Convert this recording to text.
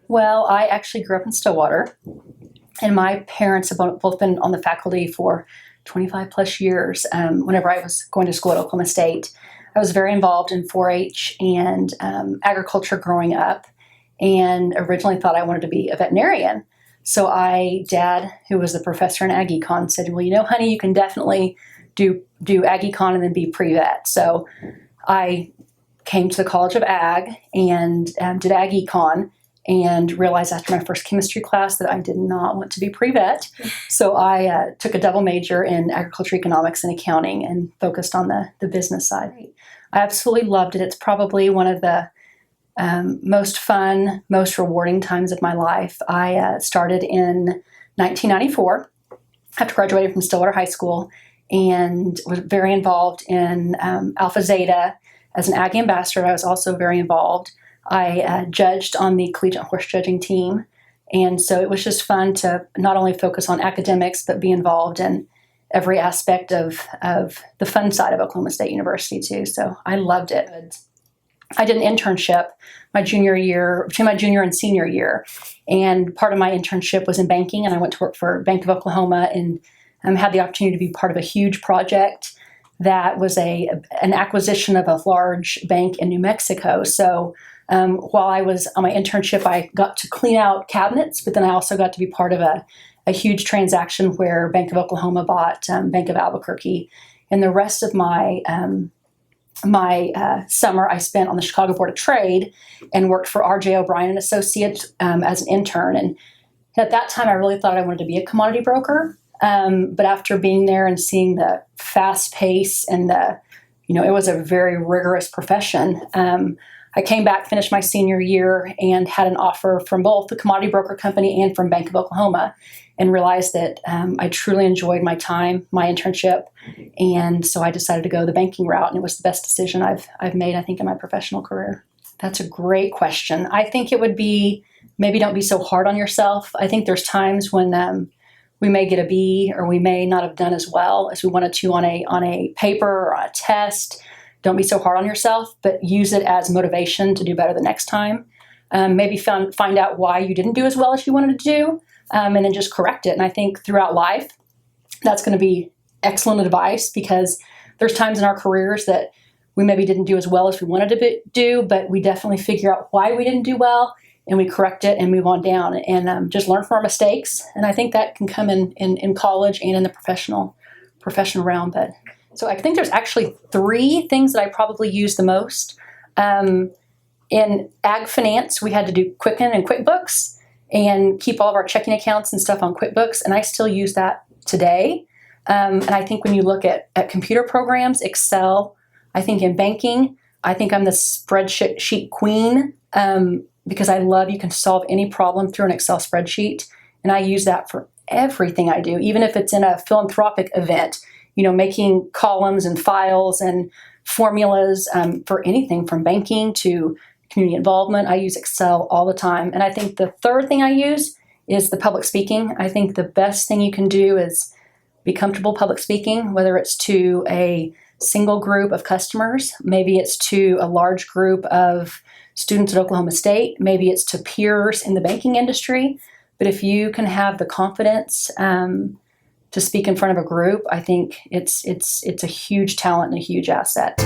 Well, I actually grew up in Stillwater, and my parents have both been on the faculty for 25 plus years. Whenever I was going to school at Oklahoma State, I was very involved in 4-H and agriculture growing up, and originally thought I wanted to be a veterinarian. So Dad, who was the professor in Ag Econ, said, "Well, honey, you can definitely do Ag Econ and then be pre-vet." So I came to the College of Ag and did Ag Econ, and realized after my first chemistry class that I did not want to be pre-vet. So I took a double major in agriculture economics and accounting and focused on the business side. I absolutely loved it. It's probably one of the most fun, most rewarding times of my life. I started in 1994 after graduating from Stillwater High School, and was very involved in Alpha Zeta. As an Ag ambassador, I was also very involved. I judged on the collegiate horse judging team, and so it was just fun to not only focus on academics, but be involved in every aspect of the fun side of Oklahoma State University too. So I loved it. I did an internship my junior year, between my junior and senior year, and part of my internship was in banking, and I went to work for Bank of Oklahoma and had the opportunity to be part of a huge project that was an acquisition of a large bank in New Mexico. So while I was on my internship, I got to clean out cabinets, but then I also got to be part of a huge transaction where Bank of Oklahoma bought Bank of Albuquerque. And the rest of my summer I spent on the Chicago Board of Trade and worked for R.J. O'Brien and Associates as an intern. And at that time, I really thought I wanted to be a commodity broker. But after being there and seeing the fast pace and it was a very rigorous profession. I came back, finished my senior year, and had an offer from both the commodity broker company and from Bank of Oklahoma, and realized that I truly enjoyed my time, my internship, and so I decided to go the banking route, and it was the best decision I've made, I think, in my professional career. That's a great question. I think it would be, maybe don't be so hard on yourself. I think there's times when we may get a B, or we may not have done as well as we wanted to on a paper or on a test. Don't be so hard on yourself, but use it as motivation to do better the next time. Maybe find out why you didn't do as well as you wanted to do, and then just correct it. And I think throughout life, that's going to be excellent advice, because there's times in our careers that we maybe didn't do as well as we wanted to do, but we definitely figure out why we didn't do well, and we correct it and move on down, and just learn from our mistakes. And I think that can come in college and in the professional realm. But so I think there's actually 3 things that I probably use the most. In ag finance, we had to do Quicken and QuickBooks and keep all of our checking accounts and stuff on QuickBooks, and I still use that today. And I think when you look at computer programs, Excel, I think in banking, I think I'm the spreadsheet queen, because you can solve any problem through an Excel spreadsheet, and I use that for everything I do, even if it's in a philanthropic event. Making columns and files and formulas for anything from banking to community involvement. I use Excel all the time. And I think the third thing I use is the public speaking. I think the best thing you can do is be comfortable public speaking, whether it's to a single group of customers, maybe it's to a large group of students at Oklahoma State, maybe it's to peers in the banking industry. But if you can have the confidence to speak in front of a group, I think it's a huge talent and a huge asset.